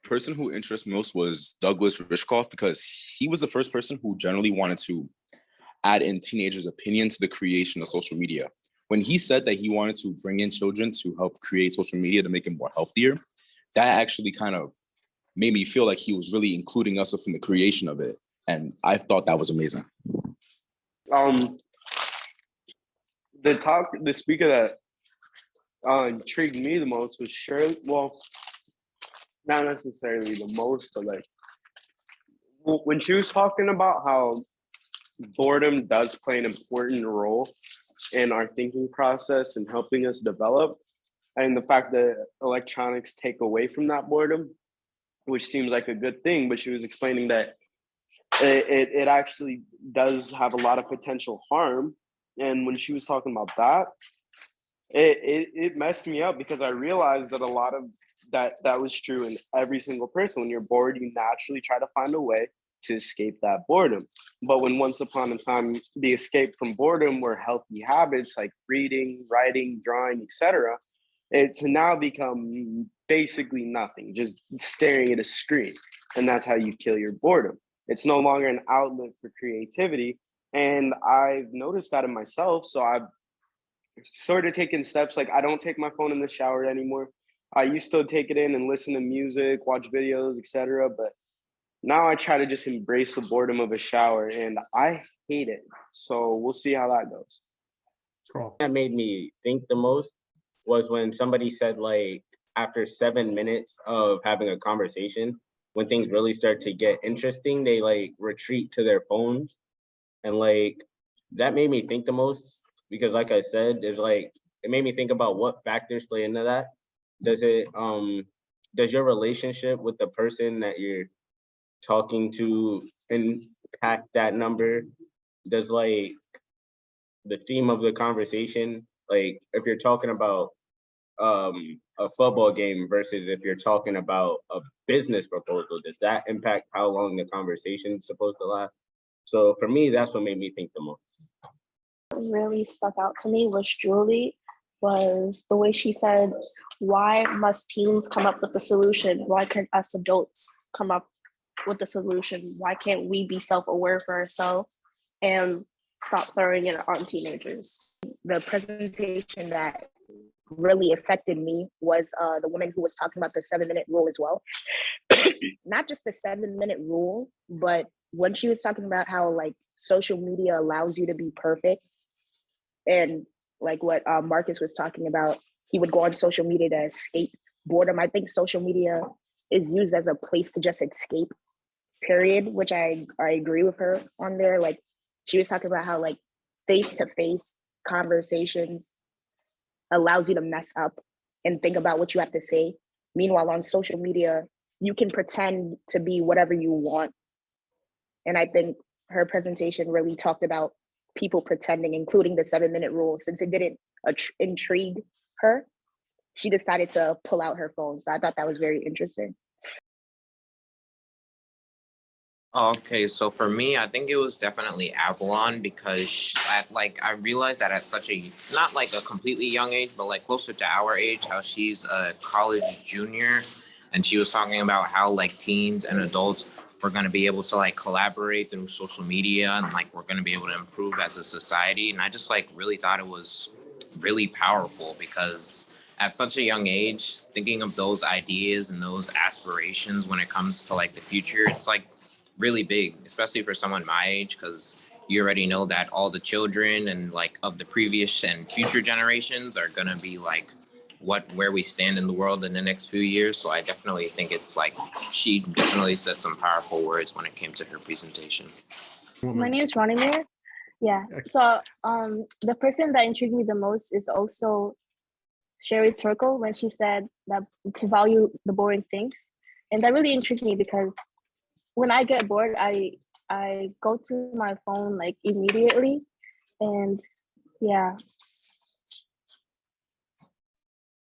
person who interests me most was Douglas Rishkoff, because he was the first person who generally wanted to add in teenagers' opinion to the creation of social media. When he said that he wanted to bring in children to help create social media to make it more healthier, that actually kind of made me feel like he was really including us in the creation of it. And I thought that was amazing. The speaker that intrigued me the most was Shirley. Well, not necessarily the most, but like when she was talking about how boredom does play an important role in our thinking process and helping us develop, and the fact that electronics take away from that boredom, which seems like a good thing, but she was explaining that it actually does have a lot of potential harm. And when she was talking about that, it messed me up, because I realized that a lot of that was true in every single person. When you're bored, you naturally try to find a way to escape that boredom. But when once upon a time the escape from boredom were healthy habits like reading, writing, drawing, etc., it's now become basically nothing, just staring at a screen. And that's how you kill your boredom. It's no longer an outlet for creativity. And I've noticed that in myself. So I've sort of taken steps. Like, I don't take my phone in the shower anymore. I used to take it in and listen to music, watch videos, etc. But now I try to just embrace the boredom of a shower, and I hate it. So we'll see how that goes. Cool. That made me think the most was when somebody said, like, after 7 minutes of having a conversation, when things really start to get interesting, they like retreat to their phones. And like, that made me think the most, because like I said, there's like, it made me think about what factors play into that. Does your relationship with the person that you're talking to impact that number? Does like the theme of the conversation, like if you're talking about a football game versus if you're talking about a business proposal, does that impact how long the conversation is supposed to last? So for me, that's what made me think the most. What really stuck out to me was Julie, was the way she said, why must teens come up with the solution? Why can't us adults come up with the solution? Why can't we be self-aware for ourselves and stop throwing it on teenagers? The presentation that really affected me was the woman who was talking about the 7-minute rule as well. Not just the 7-minute rule, but when she was talking about how like social media allows you to be perfect, and like what Marcus was talking about, he would go on social media to escape boredom. I think social media is used as a place to just escape, period, which I agree with her on there. Like, she was talking about how like face-to-face conversations allows you to mess up and think about what you have to say. Meanwhile, on social media, you can pretend to be whatever you want. And I think her presentation really talked about people pretending, including the 7-minute rule. Since it didn't intrigue her, she decided to pull out her phone. So I thought that was very interesting. Okay, so for me, I think it was definitely Avalon, because I realized that at such a, not like a completely young age, but like closer to our age, how she's a college junior, and she was talking about how like teens and adults were going to be able to like collaborate through social media, and like we're going to be able to improve as a society. And I just like really thought it was really powerful, because at such a young age, thinking of those ideas and those aspirations when it comes to like the future, it's like really big, especially for someone my age, because you already know that all the children and like of the previous and future generations are going to be like where we stand in the world in the next few years. So I definitely think it's like, she definitely said some powerful words when it came to her presentation. My name is Ronnie Mayer. Yeah. So the person that intrigued me the most is also Sherry Turkle, when she said that to value the boring things. And that really intrigued me, because when I get bored, I go to my phone like immediately. And yeah,